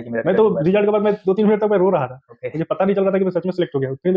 कि मेरा मैं तो रिजल्ट रिजल्ट के बाद मैं 2-3 मिनट तक मैं रो रहा था। ओके। मुझे पता नहीं चल रहा था कि मैं सच में सिलेक्ट हो गया हूँ। फिर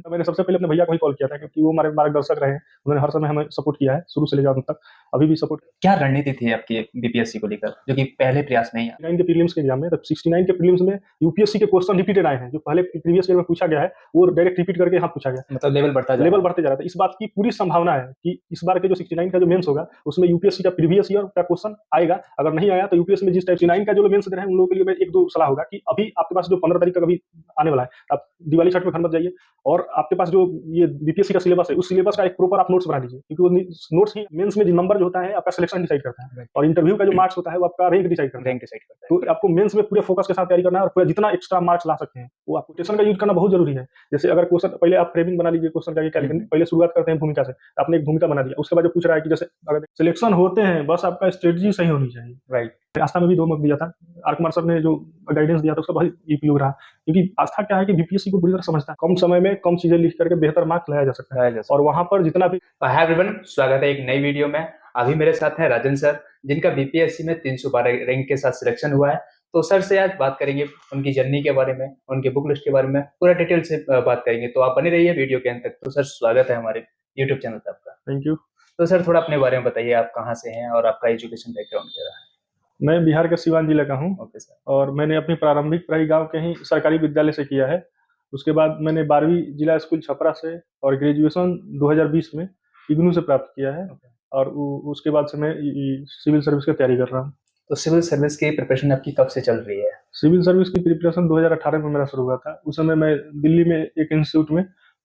मैंने सबसे पहले अपने भैया को ही कॉल किया था क्योंकि वो हमारे मार्गदर्शक रहे हैं। उन्होंने हर समय हमें सपोर्ट किया है, शुरू से लेकर अंत तक, अभी भी सपोर्ट। क्या रणनीति थी आपकी बीपीएससी को लेकर जो कि पहले प्रयास में ही 69 के प्रीलिम्स के एग्जाम में, तब 69 के प्रीलिम्स में यूपीएससी के क्वेश्चन रिपीटेड आए हैं, जो पहले प्रीवियस ईयर में पूछा गया है वो डायरेक्ट रिपीट करके यहाँ पूछा गया। मतलब लेवल बढ़ता जा लेवल रहा है। बढ़ते जा रहा था। इस बात की पूरी संभावना है कि इस बार के जो 69 का जो मेंस होगा उसमें यूपीएससी का प्रीवियस ईयर का क्वेश्चन आएगा। अगर नहीं आया तो यूपीएससी में जिस टाइप 69 का जो मेंस दे रहे हैं उन लोगों के लिए मैं एक दो सलाह होगा कि अभी आपके पास जो 15 तारीख तक अभी आने वाला है, आप दिवाली छठ में घर मत जाइए और आपके पास जो ये बीपीएससी का सिलेबस है उस सिलेबस का एक प्रॉपर आप नोट्स बना लीजिए, क्योंकि वो नोट्स ही मेंस में जो नंबर जो होता है आपका सिलेक्शन डिसाइड करता है और इंटरव्यू का जो मार्क्स होता है वो आपका रैंक डिसाइड करता है। रैंक डिसाइड करता तो आपको मेंस में पूरे फोकस के साथ तैयारी करना है और पूरा जितना एक्स्ट्रा मार्क्स ला सकते हैं वो आपको क्वेश्चन का यूज करना बहुत जरूरी है। जैसे अगर क्वेश्चन पहले आप फ्रेमिंग बना लीजिए, क्वेश्चन का क्या लिखेंगे, है। पहले शुरुआत करते हैं भूमिका से। आपने एक भूमिका बना दिया, उसके बाद जो पूछ रहा है कि जैसे अगर सिलेक्शन होते हैं बस आपका स्ट्रेटजी सही होनी चाहिए। राइट। आस्था में भी 2 मार्क दिया था। आर कुमार सर ने जो गाइडेंस दिया था उसका बहुत उपयोग रहा, क्योंकि आस्था क्या है कि बीपीएससी को बुरी तरह समझता है, कम समय में कम चीजें लिख करके बेहतर मार्क्स लाया जा सकता है और वहां पर जितना भी। हाय एवरीवन, स्वागत है एक नई वीडियो में। अभी मेरे साथ है राजन सर, जिनका बीपीएससी में 312 रैंक के साथ सिलेक्शन हुआ है। तो सर से आज बात करेंगे उनकी जर्नी के बारे में, उनके बुक लिस्ट के बारे में, पूरा डिटेल से बात करेंगे। तो आप बने रहिए वीडियो के अंत तक। तो सर स्वागत है हमारे यूट्यूब चैनल पे आपका। Thank you. तो सर थोड़ा अपने बारे में बताइए, आप कहाँ से हैं और आपका एजुकेशन बैकग्राउंड क्या रहा है। मैं बिहार के सिवान जिले का हूँ ओके सर। और मैंने अपनी प्रारंभिक पढ़ाई गांव के ही सरकारी विद्यालय से किया है। उसके बाद मैंने 12वीं जिला स्कूल छपरा से और ग्रेजुएशन 2020 में इग्नू से प्राप्त किया है और उसके बाद से मैं सिविल सर्विस की तैयारी कर रहा हूँ। तो सिविल सर्विस की प्रिपरेशन आपकी कब से चल रही है। सिविल सर्विस की प्रिपरेशन 2018 में मेरा शुरू हुआ था। उस समय मैं दिल्ली में एक इंस्टीट्यूट में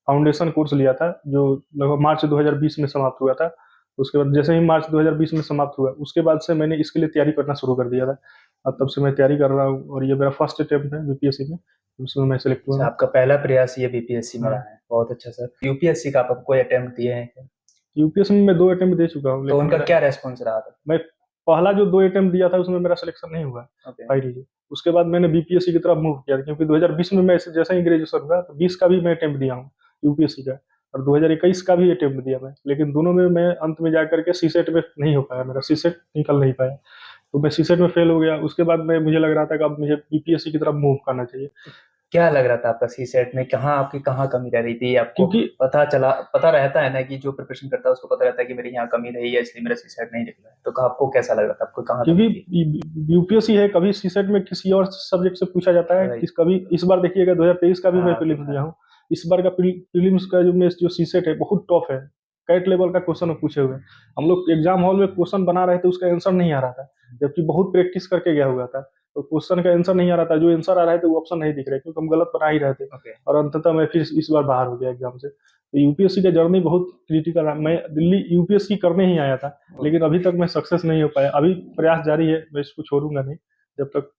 फाउंडेशन कोर्स लिया था जो लगभग मार्च 2020 में समाप्त हुआ था। उसके बाद जैसे ही मार्च 2020 में समाप्त हुआ उसके बाद से मैंने इसके लिए तैयारी करना शुरू कर दिया था और तब से मैं तैयारी कर रहा हूँ और ये मेरा फर्स्ट अटेम्प्ट है बीपीएससी में, उसमें मैं सिलेक्ट हुआ अच्छा, हूँ। आपका पहला प्रयास ये बीपीएससी में हाँ। रहा है, बहुत अच्छा सर। यूपीएससी का आप कोई अटेम्प्ट दिए हैं क्या? यूपीएससी में मैं 2 अटेम्प्ट दे चुका हूँ तो लेकिन उनका क्या रेस्पॉन्स रहा था? मैं पहला जो 2 अटेम्प्ट दिया था उसमें मेरा सिलेक्शन नहीं हुआ ओके। फाइनली। उसके बाद मैंने बीपीएससी की तरफ मूव किया क्योंकि 2020 में मैं जैसे ही ग्रेजुएशन हुआ तो 20 का भी मैं अटेम्प्ट दिया हूँ यूपीएससी का और 2021 का भी अटेम्प्ट दिया मैं, लेकिन दोनों में मैं अंत में जाकर के सीसेट में नहीं हो पाया, मेरा सीसेट निकल नहीं पाया तो मैं सीसेट में फेल हो गया। उसके बाद मैं मुझे लग रहा था कि अब मुझे बीपीएससी की तरफ मूव करना चाहिए क्या लग रहा था आपका सी सेट में, कहाँ आपकी कहाँ कमी रह रही थी आपको? क्योंकि पता रहता है ना कि जो प्रिपरेशन करता है उसको पता रहता है कि मेरी यहाँ कमी रही है इसलिए मेरा सी सेट नहीं निकला है। तो आपको कैसा लग रहा था, आपको कहाँ कमी थी? क्योंकि यूपीएससी है, कभी सीसेट में किसी और सब्जेक्ट से पूछा जाता है, राइट। कभी इस बार देखिएगा 2023 का भी मैं हाँ प्रीलिम्स देखा दिया है। हूँ। इस बार का प्रीलिम्स का जो सीसेट है बहुत टफ है, कैट लेवल का क्वेश्चन पूछे हुए हैं। हम लोग एग्जाम हॉल में क्वेश्चन बना रहे थे, उसका आंसर नहीं आ रहा था जबकि बहुत प्रैक्टिस करके गया हुआ था, तो क्वेश्चन का आंसर नहीं आ रहा था, जो आंसर आ रहा है तो वो ऑप्शन नहीं दिख रहे क्योंकि हम गलत बना ही रहे थे ओके। और अंततः मैं फिर इस बार बाहर हो गया एग्जाम से। तो यूपीएससी का जर्नी बहुत क्रिटिकल है। मैं दिल्ली यूपीएससी करने ही आया था लेकिन अभी तक मैं सक्सेस नहीं हो पाया। अभी प्रयास जारी है, मैं इसको छोड़ूंगा नहीं, जब तक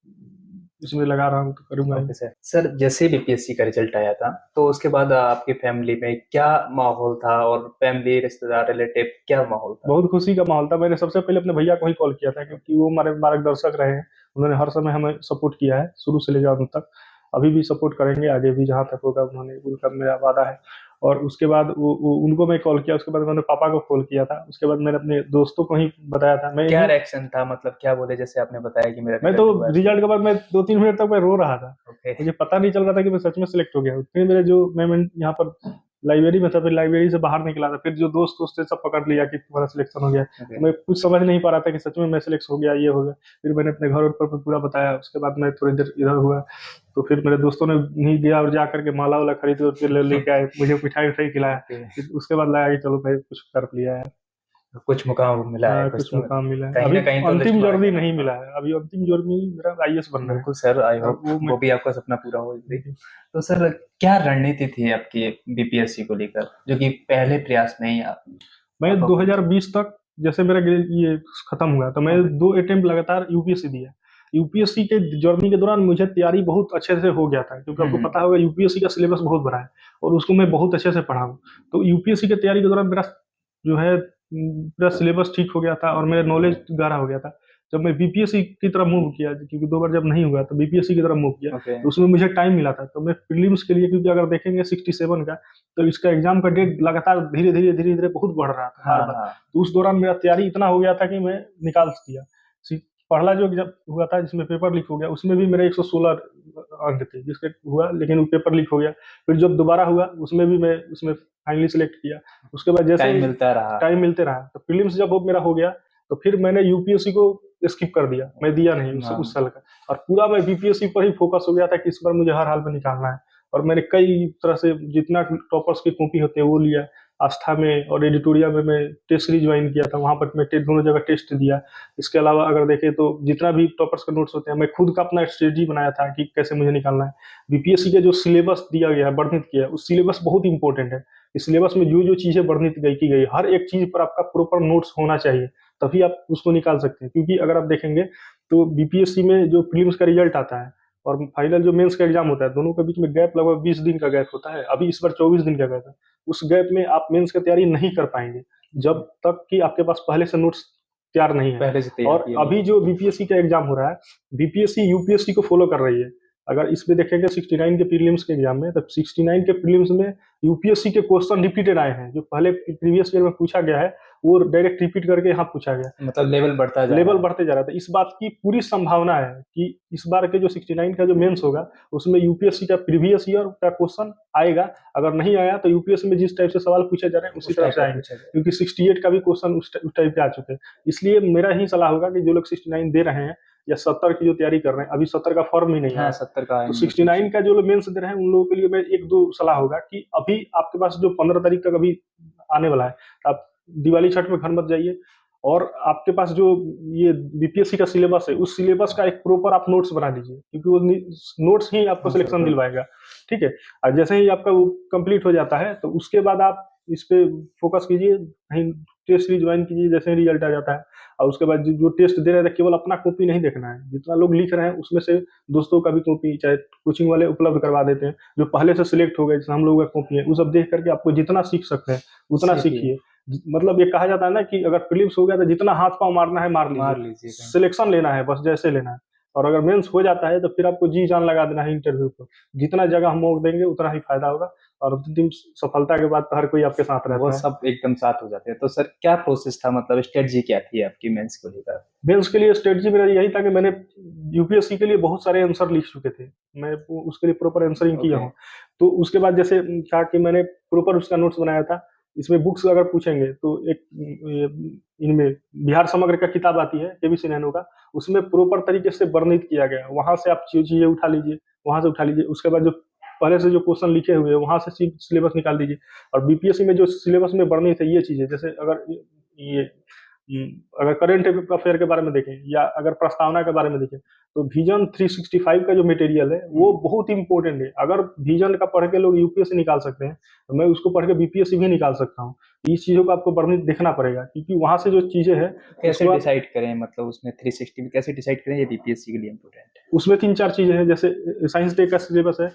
इसमें लगा रहा हूँ तो करूंगा ही। Okay sir. सर जैसे बीपीएससी का रिजल्ट आया था तो उसके बाद आपकी फैमिली में क्या माहौल था, और फैमिली रिश्तेदार रिलेटिव क्या माहौल था? बहुत खुशी का माहौल था। मैंने सबसे पहले अपने भैया को ही कॉल किया था क्योंकि वो हमारे मार्गदर्शक रहे हैं। उन्होंने हर समय हमें सपोर्ट किया है शुरू से लेकर अंत तक, अभी भी सपोर्ट करेंगे, आगे भी जहाँ तक होगा उन्होंने, उनका मेरा वादा है। और उसके बाद उनको मैं कॉल किया, उसके बाद मैंने पापा को कॉल किया था, उसके बाद मैंने अपने दोस्तों को ही बताया था। क्या रिएक्शन था, मतलब क्या बोले जैसे आपने बताया कि मेरा मैं तो रिजल्ट हुआ है? रिजल्ट के बाद मैं 2-3 मिनट तक मैं रो रहा था। ओके। मुझे पता नहीं चल रहा था कि मैं सच में सिलेक्ट हो गया हूँ। फिर मेरे जो मैं यहाँ पर लाइब्रेरी में था, फिर लाइब्रेरी से बाहर निकला था, फिर जो दोस्त दोस्त थे सब पकड़ लिया कि तुम्हारा सिलेक्शन हो गया। तो मैं कुछ समझ नहीं पा रहा था कि सच में मैं सिलेक्ट हो गया, ये हो गया। फिर मैंने अपने घर पर पूरा बताया, उसके बाद मैं थोड़ी देर इधर हुआ तो फिर मेरे दोस्तों ने नहीं गया और जा करके माला वाला खरीद और फिर लेके आए, मुझे मिठाई उठाई खिलाया। ओके। फिर उसके बाद लगा कि चलो भाई कुछ कर लिया है। कुछ मुकाम मिला है, हाँ, कुछ कुछ तो मुकाम मिला है। कहीं अभी ना कहीं तो लिस्ट अंतिम में जर्नी आएगा ना। नहीं मिला हाँ। है, अभी अंतिम जर्नी मेरा आईएएस बनना है। बिल्कुल सर, आई होप वो मैं वो भी आपका सपना पूरा हो जल्दी। तो सर क्या रणनीति थी आपकी बीपीएससी को लेकर जो कि पहले प्रयास में ही मैं आपका 2020 तक, जैसे मेरा ये खत्म हुआ तो मैं 2 अटेम्प्ट लगातार यूपीएससी दिया। यूपीएससी के जर्नी के दौरान मुझे तैयारी बहुत अच्छे से हो गया था क्योंकि आपको पता होगा यूपीएससी का सिलेबस बहुत बड़ा है और उसको मैं बहुत अच्छे से पढ़ा हूँ। तो यूपीएससी की तैयारी के दौरान मेरा जो है पूरा सिलेबस ठीक हो गया था और मेरा नॉलेज गाढ़ा हो गया था। जब मैं बीपीएससी की तरफ मूव किया, क्योंकि 2 बार जब नहीं हुआ तो बीपीएससी की तरफ मूव किया, ओके। तो उसमें मुझे टाइम मिला था। तो मैं प्रीलिम्स के लिए, क्योंकि अगर देखेंगे 67 का, तो इसका एग्जाम का डेट लगातार धीरे धीरे बहुत बढ़ रहा था हाँ बार बार। हाँ। तो उस दौरान मेरा तैयारी इतना हो गया था कि मैं निकाल दिया। पहला जो एग्जाम हुआ था जिसमें पेपर लीक हो गया, उसमें भी मेरे 116 अंक थे जिसके हुआ, लेकिन वो पेपर लीक हो गया। फिर जब दोबारा हुआ उसमें भी मैं उसमें फाइनली सेलेक्ट किया। उसके बाद जैसे टाइम ही मिलता रहा। टाइम मिलते रहा, तो प्रीलिम्स जब वो मेरा हो गया, तो फिर मैंने यूपीएससी को स्किप कर दिया, मैं दिया नहीं उस हाँ। साल का। और पूरा मैं बीपीएससी पर ही फोकस हो गया था कि इस बार मुझे हर हाल में निकालना है। और मैंने कई तरह से जितना टॉपर्स की कॉपी होते हैं वो लिया। आस्था में और एडिटोरिया में मैं टेस्ट सीरीज ज्वाइन किया था, वहाँ पर मैं दोनों जगह टेस्ट दिया। इसके अलावा अगर देखें तो जितना भी टॉपर्स का नोट्स होते हैं, मैं खुद का अपना स्ट्रेटजी बनाया था कि कैसे मुझे निकालना है। बीपीएससी का जो सिलेबस दिया गया है, वर्णित किया है, उस सिलेबस बहुत इंपॉर्टेंट है। इस सिलेबस में जो जो चीजें वर्णित गई की गई, हर एक चीज पर आपका प्रॉपर नोट्स होना चाहिए, तभी आप उसको निकाल सकते हैं। क्योंकि अगर आप देखेंगे तो बीपीएससी में जो प्रीलिम्स का रिजल्ट आता है और फाइनल जो मेंस का एग्जाम होता है, दोनों के बीच में गैप लगभग 20 दिन का गैप होता है। अभी इस बार 24 दिन का गैप है। उस गैप में आप मेंस की तैयारी नहीं कर पाएंगे जब तक कि आपके पास पहले से नोट्स तैयार नहीं है। पहले से तैयार और किए नहीं अभी है। जो बीपीएससी का एग्जाम हो रहा है, बीपीएससी यूपीएससी को फॉलो कर रही है। अगर इस पे देखेंगे 69 के प्रीलिम्स के एग्जाम में, तब 69 के प्रीलिम्स में यूपीएससी के क्वेश्चन रिपीटेड आए हैं। जो पहले प्रीवियस ईयर में पूछा गया है वो डायरेक्ट रिपीट करके यहाँ पूछा गया। मतलब लेवल बढ़ता जा रहा लेवल है। बढ़ते जा रहा था। इस बात की पूरी संभावना है कि इस बार के जो 69 का जो मेंस होगा, उसमें यूपीएससी का प्रीवियस ईयर का क्वेश्चन आएगा। अगर नहीं आया तो यूपीएससी में जिस टाइप से सवाल पूछे जा रहे हैं उसी उस तरह टाइप से का आएंगे। पूछा जाए। क्योंकि 68 का भी क्वेश्चन उस टाइप के आ चुके हैं। इसलिए मेरा ही सलाह होगा कि जो लोग 69 दे रहे हैं या 70 की जो तैयारी कर रहे हैं, अभी 70 का फॉर्म ही नहीं हाँ, आया, 70 का तो नोटिफिकेशन। 69 का जो लोग मेंस दे रहे हैं उन लोगों के लिए मैं एक दो सलाह होगा कि अभी आपके पास जो 15 तारीख तक अभी आने वाला है, आप दिवाली छठ में घर मत जाइए। और आपके पास जो ये बीपीएससी का सिलेबस है, उस सिलेबस का एक प्रॉपर आप नोट्स बना लीजिए, क्योंकि वो नोट्स ही आपको हाँ सर, सिलेक्शन दिलवाएगा। ठीक है। और जैसे ही आपका वो कंप्लीट हो जाता है, तो उसके बाद आप इस पे फोकस कीजिए, कहीं टेस्ट सीरीज ज्वाइन कीजिए जैसे ही रिजल्ट आ जाता है। और उसके बाद जो टेस्ट दे रहे थे, केवल अपना कॉपी नहीं देखना है, जितना लोग लिख रहे हैं उसमें से दोस्तों का भी कॉपी चाहे कोचिंग वाले उपलब्ध करवा देते हैं, जो पहले से सिलेक्ट हो गए, जैसे हम लोगों का कॉपी है, वो सब देख करके आपको जितना सीख सकते हैं उतना सीखिए। सीखिए। मतलब ये कहा जाता है ना कि अगर प्रीलिम्स हो गया तो जितना हाथ पांव मारना है मार लीजिए, मार लीजिए कहीं। सिलेक्शन लेना है बस जैसे लेना है। और अगर मेंस हो जाता है तो फिर आपको जी जान लगा देना है इंटरव्यू को। जितना जगह हम मौका देंगे उतना ही फायदा होगा। और अंतिम सफलता के बाद तो हर कोई आपके साथ वो रहता है। सब एकदम साथ हो जाते हैं। तो सर क्या प्रोसेस था, मतलब स्ट्रेटजी क्या थी आपकी मेंस को लेकर? मेंस के लिए स्ट्रेटजी मेरा यही था कि मैंने यूपीएससी के लिए बहुत सारे आंसर लिख चुके थे, मैं उसके लिए प्रॉपर आंसरिंग किया ओके। हूँ। तो उसके बाद जैसे था कि मैंने प्रॉपर उसका नोट्स बनाया था। इसमें बुक्स अगर पूछेंगे तो एक इनमें बिहार समग्र का किताब आती है केबीसी नैनो का, उसमें प्रॉपर तरीके से वर्णित किया गया है। वहां से आप चीजें उठा लीजिए, वहां से उठा लीजिए। उसके बाद जो पहले से जो क्वेश्चन लिखे हुए हैं वहां से सिलेबस निकाल दीजिए। और बीपीएससी में जो सिलेबस में वर्णित है ये चीजें, जैसे अगर ये अगर करंट अफेयर के बारे में देखें या अगर प्रस्तावना के बारे में देखें, तो विजन 365 का जो मटेरियल है वो बहुत इंपॉर्टेंट है। अगर विजन का पढ़ के लोग यूपीएससी निकाल सकते हैं, तो मैं उसको पढ़ के बीपीएससी भी निकाल सकता हूँ। इस चीजों को आपको वर्णित देखना पड़ेगा, क्योंकि वहां से जो चीजें हैं कैसे उसको आप डिसाइड करें, मतलब उसमें 360 में कैसे डिसाइड करें ये बीपीएससी के लिए इम्पोर्टेंट है? उसमें तीन चार चीजें हैं। जैसे साइंस डे का सिलेबस है,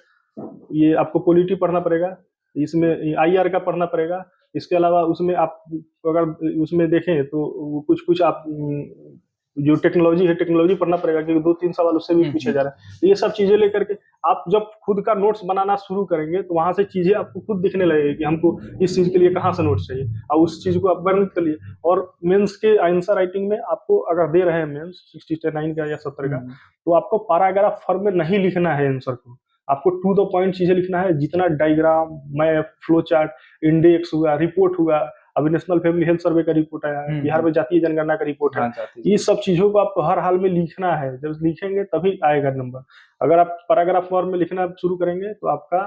ये आपको पॉलिटी पढ़ना पड़ेगा, इसमें आईआर का पढ़ना पड़ेगा। इसके अलावा उसमें आप अगर उसमें देखें तो कुछ कुछ आप जो टेक्नोलॉजी है टेक्नोलॉजी पढ़ना पड़ेगा, क्योंकि दो तीन सवाल उससे भी पूछे जा रहे हैं। तो ये सब चीजें लेकर के आप जब खुद का नोट्स बनाना शुरू करेंगे, तो वहां से चीजें आपको खुद दिखने लगेगी कि हमको इस चीज के लिए कहाँ से नोट्स चाहिए, और उस चीज को आप वर्णित कर लिए। और मेंस के आंसर राइटिंग में आपको अगर दे रहे हैं मेंस 69 का या 70 का, तो आपको पैराग्राफ फॉर्म में नहीं लिखना है आंसर को। आपको टू द पॉइंट चीजें लिखना है। जितना diagram, map, flow chart, index हुआ, रिपोर्ट हुआ, अभी नेशनल फैमिली हेल्थ सर्वे का रिपोर्ट आया है, बिहार में जातीय जनगणना का रिपोर्ट है, हाँ, जाती ये है। सब चीजों को आपको हर हाल में लिखना है। जब लिखेंगे तभी आएगा नंबर। अगर आप पैराग्राफ फॉर्म में लिखना शुरू करेंगे तो आपका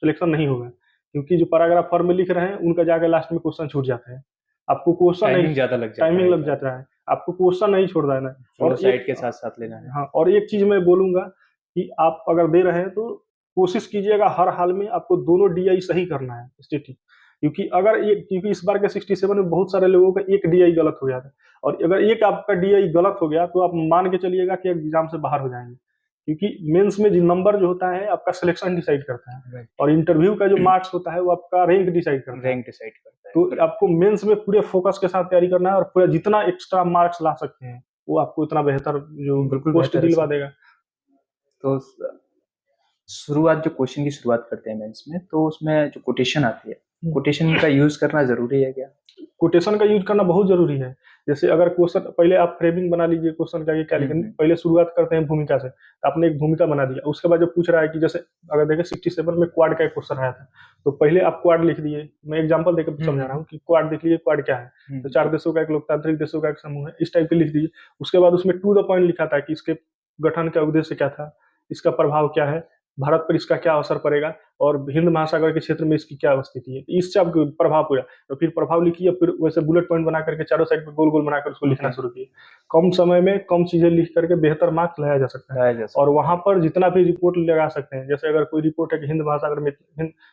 सिलेक्शन नहीं होगा, क्योंकि जो पैराग्राफ फॉर्म में लिख रहे हैं उनका जाके लास्ट में क्वेश्चन छूट जाता है। आपको क्वेश्चन नहीं, टाइमिंग ज़्यादा लग जाता टाइमिंग है लग इधर। जाता है, आपको क्वेश्चन नहीं छोड़ देना है। फ्लो और साइड एक, के साथ-साथ लेना है। हाँ, और एक चीज मैं बोलूंगा कि आप अगर दे रहे हैं तो कोशिश कीजिएगा हर हाल में आपको दोनों डीआई सही करना है, स्टेटिक। क्योंकि इस बार के 67 में बहुत सारे लोगों का एक डीआई गलत हो गया था। और अगर एक आपका डीआई गलत हो गया तो आप मान के चलिएगा कि एग्जाम से बाहर हो जाएंगे। क्योंकि मेंस में जो नंबर जो होता है आपका सिलेक्शन डिसाइड करता है, राइट। और इंटरव्यू का जो मार्क्स होता है वो आपका रैंक डिसाइड करता है। रैंक डिसाइड करता है। तो आपको मेंस में पूरे फोकस के साथ तैयारी करना है, और पूरा जितना एक्स्ट्रा मार्क्स ला सकते हैं वो आपको इतना बेहतर जो बिल्कुल पोस्ट बेहतर है दिलवा सर। देगा। तो शुरुआत जो क्वेश्चन की शुरुआत करते हैं मेंस में, तो उसमें जो कोटेशन आती है कोटेशन का यूज करना जरूरी है क्या? कोटेशन का यूज करना बहुत जरूरी है। जैसे अगर क्वेश्चन पहले आप फ्रेमिंग बना लीजिए क्वेश्चन का, ये क्या लिखें, पहले शुरुआत करते हैं भूमिका से, तो आपने एक भूमिका बना दिया, उसके बाद जो पूछ रहा है कि जैसे अगर देखें 67 में क्वाड का एक क्वेश्चन आया था, तो पहले आप क्वाड लिख दिए, मैं एग्जांपल देकर समझा रहा हूँ कि क्वाड देख लीजिए क्वाड क्या है, तो 4 देशों का एक लोकतांत्रिक देशों का एक समूह है, इस टाइप के लिख दीजिए। उसके बाद उसमें टू द पॉइंट लिखा था कि इसके गठन का उद्देश्य क्या था, इसका प्रभाव क्या है, भारत पर इसका क्या असर पड़ेगा, और हिंद महासागर के क्षेत्र में इसकी क्या स्थिति है, इससे आप प्रभाव पूरा, तो फिर प्रभाव लिखिए, फिर वैसे बुलेट पॉइंट बना करके चारों साइड पे गोल गोल बनाकर उसको लिखना शुरू किए। कम समय में कम चीजें लिख करके बेहतर मार्क्स लाया जा सकता है। लाया जा सकता और वहां पर जितना भी रिपोर्ट लगा सकते हैं, जैसे अगर कोई रिपोर्ट है कि हिंद महासागर में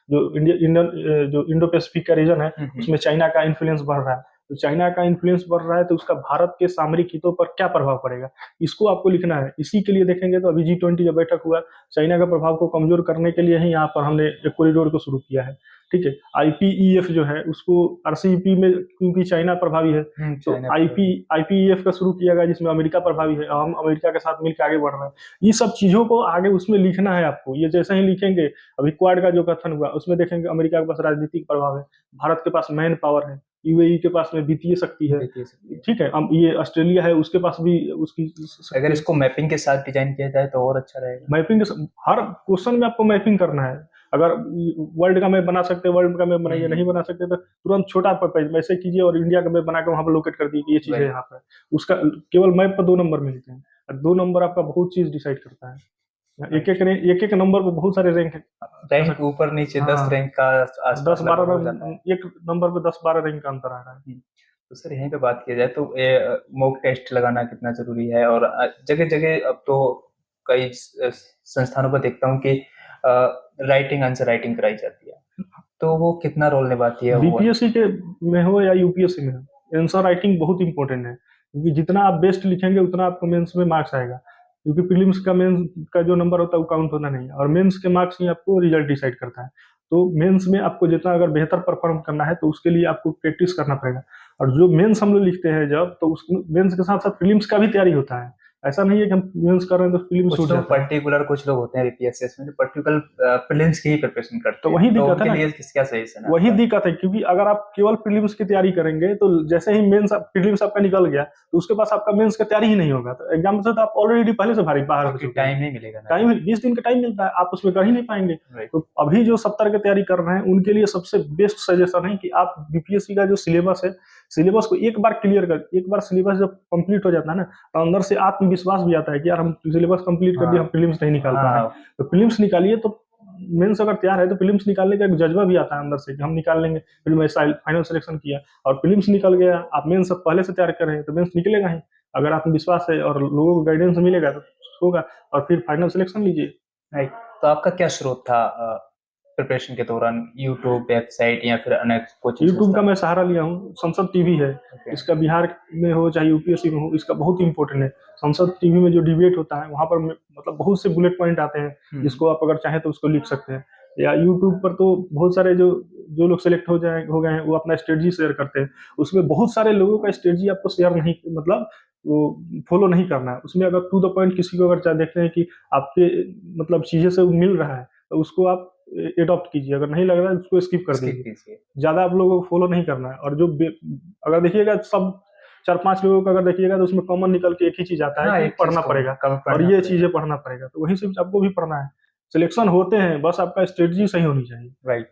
जो इंडियन जो इंडो पैसिफिक का रीजन है, उसमें चाइना का इन्फ्लुएंस बढ़ रहा है, तो चाइना का इन्फ्लुएंस बढ़ रहा है, तो उसका भारत के सामरिक हितों पर क्या प्रभाव पड़ेगा, इसको आपको लिखना है। इसी के लिए देखेंगे तो अभी G20 का बैठक हुआ, चाइना का प्रभाव को कमजोर करने के लिए ही यहाँ पर हमने एक कॉरिडोर को शुरू किया है। ठीक है, IPEF जो है उसको RCEP में, क्योंकि चाइना प्रभावी है, तो IPEF का शुरू किया गया जिसमें अमेरिका प्रभावी है, हम अमेरिका के साथ मिलकर आगे बढ़ रहे हैं। ये सब चीजों को आगे उसमें लिखना है आपको। ये जैसे ही लिखेंगे, अभी क्वाड का जो कथन हुआ उसमें देखेंगे अमेरिका के पास राजनीतिक प्रभाव है, भारत के पास मैन पावर है, UAE के पास में वित्तीय शक्ति है, ठीक है, अब ये ऑस्ट्रेलिया है उसके पास भी उसकी अगर इसको मैपिंग के साथ डिजाइन किया जाए तो और अच्छा रहेगा। मैपिंग हर क्वेश्चन में आपको मैपिंग करना है। अगर वर्ल्ड का मैप बना सकते हैं, वर्ल्ड का मैप बनाइए, नहीं बना सकते तो तुरंत छोटा पेज वैसे कीजिए और इंडिया का मैप बना के वहां पर लोकेट कर दिए कि ये चीज है यहाँ पर। उसका केवल मैप पर 2 नंबर मिलते हैं, और 2 नंबर आपका बहुत चीज डिसाइड करता है। एक एक नंबर पर बहुत सारे रैंक ऊपर नीचे 10 रैंक का आसपास 10-12 एक नंबर पे 10-12 रैंक का अंतर आ रहा है। तो सर यहीं पे बात किया जाए तो मॉक टेस्ट लगाना कितना जरूरी है, और जगह जगह अब तो कई संस्थानों पर देखता हूँ कि राइटिंग आंसर राइटिंग कराई जाती है, तो वो कितना रोल निभाती है? बीपीएससी के में हो या यूपीएससी में हो, आंसर राइटिंग बहुत इंपॉर्टेंट है, क्योंकि जितना आप बेस्ट लिखेंगे उतना आपको मेंस में मार्क्स आएगा, क्योंकि प्रीलिम्स का मेंस का जो नंबर होता है वो काउंट होना नहीं है, और मेंस के मार्क्स ही आपको रिजल्ट डिसाइड करता है। तो मेंस में आपको जितना अगर बेहतर परफॉर्म करना है तो उसके लिए आपको प्रैक्टिस करना पड़ेगा। और जो मेंस हम लोग लिखते हैं जब, तो उस मेंस के साथ साथ प्रीलिम्स का भी तैयारी होता है। ऐसा नहीं है कि हम मेंस कर रहे हैं तो प्रीलिम्स हो जाता है। पर्टिकुलर कुछ लोग होते हैं बीपीएससी में जो पर्टिकुलर प्रीलिम्स की ही प्रिपरेशन करते हैं, तो वही दिक्कत है ना, क्या सजेशन है? वही दिक्कत है, क्योंकि अगर आप केवल प्रीलिम्स की तैयारी करेंगे तो जैसे ही मेंस प्रीलिम्स आपका निकल गया तो उसके पास आपका मेंस का तैयारी ही नहीं होगा, तो एग्जाम से तो आप ऑलरेडी पहले से बाहर हो चुके हैं। टाइम नहीं मिलेगा, टाइम 20 दिन का टाइम मिलता है, आप उसमें कर ही नहीं पाएंगे। तो अभी जो 70 की तैयारी कर रहे हैं उनके लिए सबसे बेस्ट सजेशन है कि आप बीपीएससी का जो सिलेबस है, सिलेबस को एक बार क्लियर कर, एक बार सिलेबस जब कंप्लीट हो जाता है ना, तो अंदर से आत्मविश्वास भी आता है कि यार हम सिलेबस कंप्लीट कर दिया, हम प्रीलिम्स नहीं निकाल पा रहे, तो प्रीलिम्स निकालिए, तो मेंस अगर तैयार है तो प्रीलिम्स निकालने का एक जज्बा भी आता है अंदर से कि हम निकाल लेंगे। फिर मैं फाइनल सिलेक्शन किया और प्रीलिम्स निकल गया, आप मेंस सब पहले से तैयार कर रहे हैं तो मेंस निकलेगा ही। अगर आत्मविश्वास है और लोगों को गाइडेंस मिलेगा तो होगा, और फिर फाइनल सिलेक्शन लीजिए। राइट, तो आपका क्या स्रोत था प्रिपरेशन के दौरान? यूट्यूब, वेबसाइट, या फिर अन्य कोचिंग? यूट्यूब का मैं सहारा लिया हूँ, संसद टीवी है, इसका बिहार में हो चाहे यूपीएससी में हो, इसका बहुत इंपॉर्टेंट है। संसद टीवी में जो डिबेट होता है वहां पर मतलब बहुत से बुलेट पॉइंट आते हैं, जिसको आप अगर चाहें तो उसको लिख सकते हैं। या यूट्यूब पर तो बहुत सारे जो जो लोग सेलेक्ट हो गए हैं वो अपना स्ट्रेटजी शेयर करते हैं, उसमें बहुत सारे लोगों का स्ट्रेटजी आपको शेयर नहीं, मतलब वो फॉलो नहीं करना है। उसमें अगर टू द पॉइंट किसी को अगर चाहे देखते हैं कि आपके मतलब चीजें से मिल रहा है तो उसको आप एडॉप्ट कीजिए, अगर नहीं लग रहा है उसको स्किप कर दीजिए। ज्यादा आप लोगों को फॉलो नहीं करना है। और जो अगर देखिएगा सब 4-5 लोगों का अगर देखिएगा तो उसमें कॉमन निकल के एक ही चीज आता है कि पढ़ना पड़ेगा, और ये चीजें पढ़ना पड़ेगा, तो वही चीज आपको भी पढ़ना है। सिलेक्शन होते हैं, बस आपका स्ट्रेटजी सही होनी चाहिए। राइट,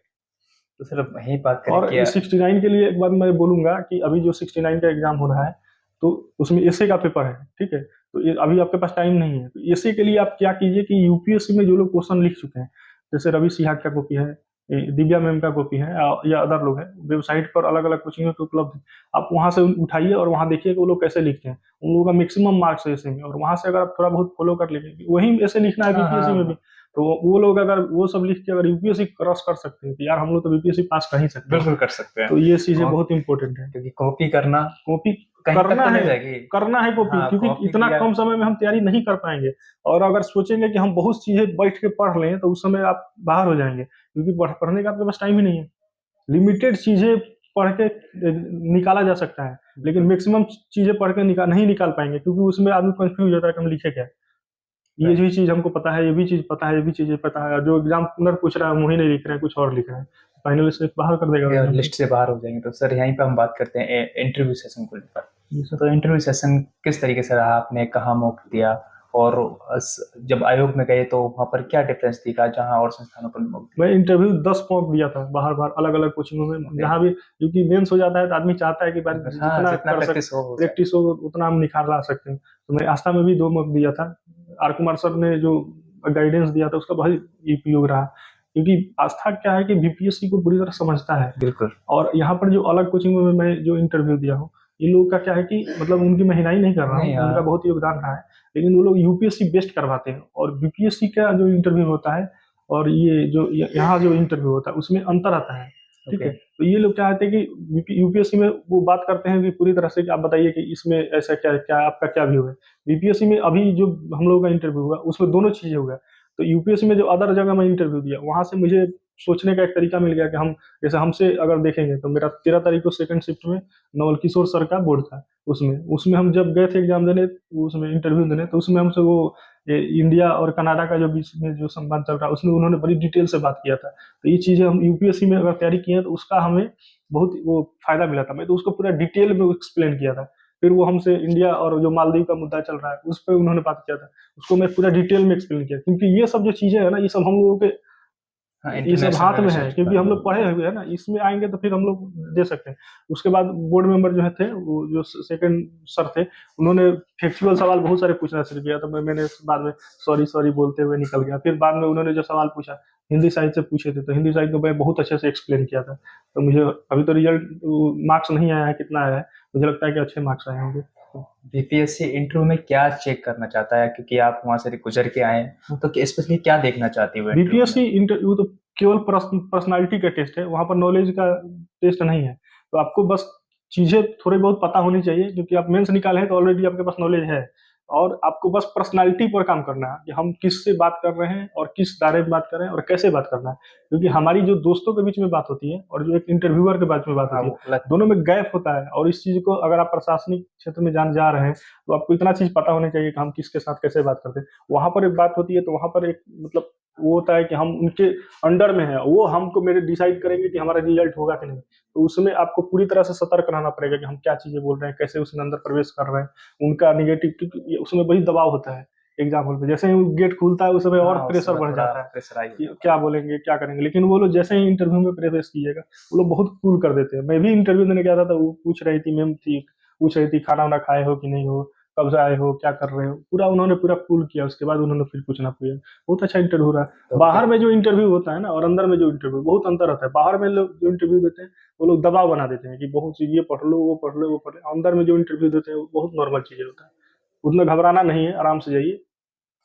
तो सिर्फ यही बात करें। और 69 के लिए एक बात मैं बोलूंगा कि अभी जो 69 का एग्जाम हो रहा है तो उसमें एसए का पेपर है, ठीक है, तो ये अभी आपके पास टाइम नहीं है, तो एसए के लिए आप क्या कीजिए कि यूपीएससी में जो लोग क्वेश्चन लिख चुके हैं, जैसे रवि सिहाग का कॉपी है, दिव्या मैम का कॉपी है, या अदर लोग हैं, वेबसाइट पर अलग अलग कोचिंग के उपलब्ध है, आप वहां से उठाइए और वहां देखिए कि वो लोग कैसे लिखते हैं। उन लोगों का मैक्सिमम मार्क्स है ऐसे में, और वहां से अगर आप थोड़ा बहुत फॉलो कर लेंगे, वही ऐसे लिखना है बीपीएससी में भी, तो वो लोग अगर वो सब लिख के अगर यूपीएससी क्रॉस कर सकते हैं तो यार हम लोग तो बीपीएससी पास कर ही सकते हैं। बिल्कुल कर सकते हैं। तो ये चीजें बहुत इंपॉर्टेंट है, क्योंकि कॉपी करना करना है कॉपी, क्योंकि इतना कम समय में हम तैयारी नहीं कर पाएंगे। और अगर सोचेंगे कि हम बहुत चीजें बैठ के पढ़ लें तो उस समय आप बाहर हो जाएंगे, क्योंकि पढ़ने का आपके पास टाइम ही नहीं है। लिमिटेड चीजें पढ़ के निकाला जा सकता है, लेकिन मैक्सिमम चीजें पढ़ के नहीं निकाल पाएंगे, क्योंकि उसमें आदमी कंफ्यूज होता है कि हम लिखे क्या, ये भी चीज हमको पता है, ये भी चीज पता है, ये भी चीजें पता है, जो एग्जाम पूछ रहा है वही नहीं लिख रहे हैं, कुछ और लिख रहे हैं। फाइनल से बाहर कर देगा एग्जाम से। लिस्ट से बाहर हो जाएंगे। तो सर यहीं पे हम बात करते हैं इंटरव्यू सेशन को लेकर। जी सर। तो इंटरव्यू सेशन किस तरीके से रहा, आपने कहाँ मौका दिया, और जब आयोग में गए तो वहाँ पर क्या डिफरेंस दिखा जहाँ और संस्थानों पर मौका मैं इंटरव्यू 10 मॉक दिया था बाहर बाहर अलग अलग कोचिंगों में, दिया? जहाँ भी, क्योंकि मेंस हो जाता है तो आदमी चाहता है कि बार हाँ, जितना जितना कर सक प्रैक्टिस हो जाए। प्रैक्टिस हो उतना हम निखार ला सकते हैं। तो मैं आस्था में भी 2 मॉक दिया था। आर कुमार सर ने जो गाइडेंस दिया था उसका बहुत उपयोग रहा, क्योंकि आस्था क्या है कि बीपीएससी को पूरी तरह समझता है। बिल्कुल। और यहाँ पर जो अलग कोचिंगों में मैं जो इंटरव्यू दिया हूँ, इन लोगों का क्या है कि मतलब उनकी महंगाई नहीं कर रहा नहीं, हूँ, उनका बहुत योगदान रहा है, लेकिन वो लोग यूपीएससी बेस्ट करवाते हैं। और बीपीएससी का जो इंटरव्यू होता है और ये जो यहाँ जो इंटरव्यू होता है उसमें अंतर आता है। ठीक ओके। है, तो ये लोग क्या कहते हैं कि यूपीएससी में वो बात करते हैं कि पूरी तरह से कि आप बताइए कि इसमें ऐसा क्या क्या आपका क्या व्यू है। बीपीएससी में अभी जो हम लोगों का इंटरव्यू हुआ उसमें दोनों चीजें हुआ। तो यूपीएससी में जो अदर जगह मैं इंटरव्यू दिया वहां से मुझे सोचने का एक तरीका मिल गया कि हम, जैसे हमसे अगर देखेंगे तो मेरा 13 तारीख को सेकंड शिफ्ट में नवल किशोर सर का बोर्ड था। उसमें उसमें हम जब गए थे एग्जाम देने, उसमें इंटरव्यू देने, तो उसमें हमसे वो इंडिया और कनाडा का जो बीच में जो संबंध चल रहा है उसमें उन्होंने बड़ी डिटेल से बात किया था। तो ये चीजें हम यूपीएससी में अगर तैयारी किए हैं तो उसका हमें बहुत वो फायदा मिला था। मैं तो उसको पूरा डिटेल में एक्सप्लेन किया था। फिर वो हमसे इंडिया और जो मालदीव का मुद्दा चल रहा है उस पर उन्होंने बात किया था, उसको मैं पूरा डिटेल में एक्सप्लेन किया, क्योंकि ये सब जो चीजें है ना ये सब हम लोगों के हाँ, ये सब इंटरनेशनल हाथ में है, रिलेशंस के क्योंकि बारे हम में। लोग पढ़े हुए हैं ना, इसमें आएंगे तो फिर हम लोग दे सकते हैं। उसके बाद बोर्ड मेंबर जो है थे वो जो सेकंड सर थे, उन्होंने फैक्चुअल सवाल बहुत सारे पूछना शुरू किया, तो मैंने बाद में सॉरी सॉरी बोलते हुए निकल गया। फिर बाद में उन्होंने जो सवाल पूछा हिंदी साहित्य से पूछे थे, तो हिंदी साहित्य को मैं बहुत अच्छे से एक्सप्लेन किया था। तो मुझे अभी तो रिजल्ट मार्क्स नहीं आया है, कितना आया है, मुझे लगता है कि अच्छे मार्क्स आए होंगे। बीपीएससी इंटरव्यू में क्या चेक करना चाहता है, क्योंकि आप वहां से गुजर के आए हैं, तो स्पेशली क्या देखना चाहती है वो इंटरव्यू में? बीपीएससी इंटरव्यू तो केवल पर्सनालिटी का टेस्ट है, वहां पर नॉलेज का टेस्ट नहीं है। तो आपको बस चीजें थोड़ी बहुत पता होनी चाहिए, क्योंकि आप मेंस निकाले हैं तो ऑलरेडी आपके पास नॉलेज है। और आपको बस पर्सनालिटी पर काम करना है कि हम किससे बात कर रहे हैं और किस दायरे में बात कर रहे हैं और कैसे बात करना है। क्योंकि हमारी जो दोस्तों के बीच में बात होती है और जो एक इंटरव्यूअर के बीच में बात हाँ, होती है, वो अलग। दोनों में गैप होता है। और इस चीज को अगर आप प्रशासनिक क्षेत्र में जान जा रहे हैं तो आपको इतना चीज पता होनी चाहिए कि हम किसके साथ कैसे बात करते हैं। वहां पर एक बात होती है तो वहां पर एक मतलब वो होता है कि हम उनके अंडर में है, वो हमको मेरे डिसाइड करेंगे कि हमारा रिजल्ट होगा कि नहीं। तो उसमें आपको पूरी तरह से सतर्क रहना पड़ेगा कि हम क्या चीजें बोल रहे हैं, कैसे उसमें अंदर प्रवेश कर रहे हैं। उनका निगेटिव, क्योंकि उसमें बड़ी दबाव होता है। एग्जाम हॉल पे जैसे ही गेट खुलता है उस समय और हाँ, उस प्रेशर समय बढ़ थोड़ा जाता है प्रेशर आई हो कि जाता क्या बोलेंगे क्या करेंगे। लेकिन वो लोग जैसे ही इंटरव्यू में प्रवेश कीजिएगा वो लोग बहुत कूल कर देते हैं। मैं भी इंटरव्यू देने गया था तो वो पूछ रही थी, मैम थी, पूछ रही थी खाना वाना खाए हो कि नहीं हो, कब से आए हो, क्या कर रहे हो, पूरा उन्होंने पूरा कूल किया। उसके बाद उन्होंने फिर पूछना पूछा, बहुत अच्छा इंटरव्यू रहा। है। तो बाहर में जो इंटरव्यू होता है ना और अंदर में जो इंटरव्यू, बहुत अंतर होता है। बाहर में लोग जो इंटरव्यू देते हैं वो लोग दबाव बना देते हैं कि बहुत चीज ये पढ़ लो वो पढ़ लो वो पढ़ लो। अंदर में जो इंटरव्यू देते हैं वो बहुत नॉर्मल चीजें होता है। उतना घबराना नहीं है, आराम से जाइए।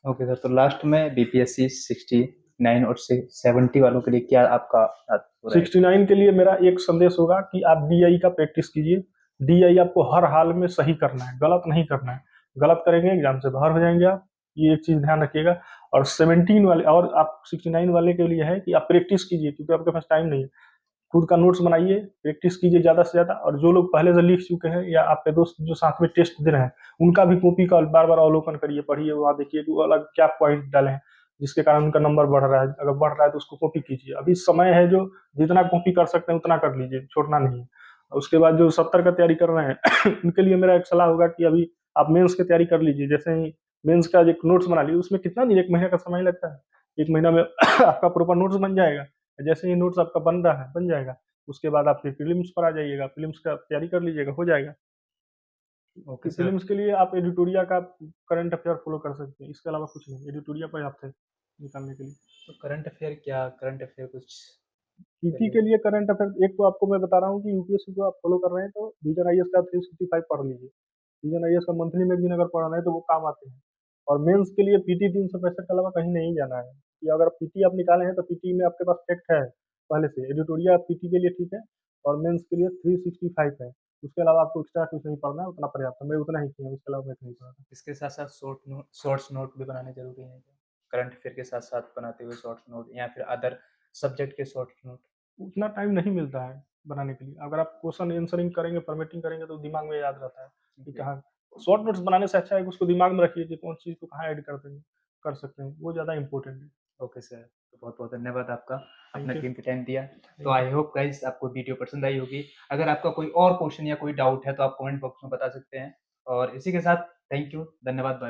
ओके सर, तो लास्ट में बीपीएससी 69 और 70 वालों के लिए क्या आपका वो रहेगा? 69 के लिए मेरा एक संदेश होगा कि आप डीआई का प्रैक्टिस कीजिए। डीआई आपको हर हाल में सही करना है, गलत नहीं करना है। गलत करेंगे एग्जाम से बाहर हो जाएंगे आप, ये एक चीज ध्यान रखिएगा। और 17 वाले और आप 69 वाले के लिए है कि आप प्रैक्टिस कीजिए, क्योंकि आपके पास टाइम नहीं है। खुद का नोट्स बनाइए, प्रैक्टिस कीजिए ज्यादा से ज्यादा। और जो लोग पहले से लिख चुके हैं या आपके दोस्त जो साथ में टेस्ट दे रहे हैं उनका भी कॉपी का बार बार अवलोकन करिए, पढ़िए, वहाँ देखिए कि वो अलग क्या पॉइंट डाले हैं जिसके कारण उनका नंबर बढ़ रहा है। अगर बढ़ रहा है तो उसको कॉपी कीजिए, अभी समय है जो जितना कॉपी कर सकते हैं उतना कर लीजिए, छोड़ना नहीं है। और उसके बाद जो 70 का तैयारी कर रहे हैं उनके लिए मेरा एक सलाह होगा कि अभी आप मेंस की तैयारी कर लीजिए। जैसे ही मेंस का एक नोट्स बना लीजिए, उसमें कितना नहीं, 1 महीने का समय लगता है। 1 महीना में आपका प्रॉपर नोट्स बन जाएगा। जैसे ही नोट्स आपका बन रहा है बन जाएगा, उसके बाद आप फिर प्रीलिम्स पर आ जाइएगा, प्रीलिम्स का तैयारी कर लीजिएगा, हो जाएगा। Okay sir. प्रीलिम्स के लिए आप एडिटोरिया का करंट अफेयर फॉलो कर सकते हैं, इसके अलावा कुछ नहीं, एडिटोरिया पर्याप्त है निकालने के लिए। तो करंट अफेयर क्या, करंट अफेयर कुछ पीटी करिए। के लिए करंट अफेयर एक तो आपको मैं बता रहा हूँ कि यूपीएससी को आप फॉलो कर रहे हैं तो विजन आईएएस का 365 पढ़ लीजिए। विजन आईएएस का मंथली मैगजीन अगर पढ़ रहे हैं तो वो काम आते हैं। और मेंस के लिए पीटी 365 के अलावा कहीं नहीं जाना है, कि अगर पीटी आप निकाले हैं तो पीटी में आपके पास फैक्ट है पहले से। एडिटोरिया पीटी के लिए ठीक है और मेंस के लिए 365 है। उसके अलावा आपको एक्स्ट्रा कुछ नहीं पढ़ना है, उतना पर्याप्त है। मैं उतना ही किया, उसके अलावा मैं नहीं पढ़ा। इसके साथ साथ शॉर्ट्स नोट भी बनाने जरूरी है क्या? करंट अफेयर के साथ साथ बनाते हुए शॉर्ट्स नोट, या फिर अदर सब्जेक्ट के शॉर्ट्स नोट? उतना टाइम नहीं मिलता है बनाने के लिए। अगर आप क्वेश्चन आंसरिंग करेंगे, फॉर्मेटिंग करेंगे तो दिमाग में याद रहता है कि ओके। कहाँ। शॉर्ट नोट्स बनाने से अच्छा है कि उसको दिमाग में रखिए कि कौन चीज़ को कहाँ ऐड करते हैं, कर सकते हैं, वो ज़्यादा इंपॉर्टेंट है। ओके सर, तो बहुत-बहुत धन्यवाद आपका, अपना थैंक यू। कीमती टाइम दिया। तो थैंक आई होप गाइस आपको वीडियो पसंद आई होगी। अगर आपका कोई और क्वेश्चन या कोई डाउट है तो आप कमेंट बॉक्स में बता सकते हैं। और इसी के साथ थैंक यू, धन्यवाद, बाय।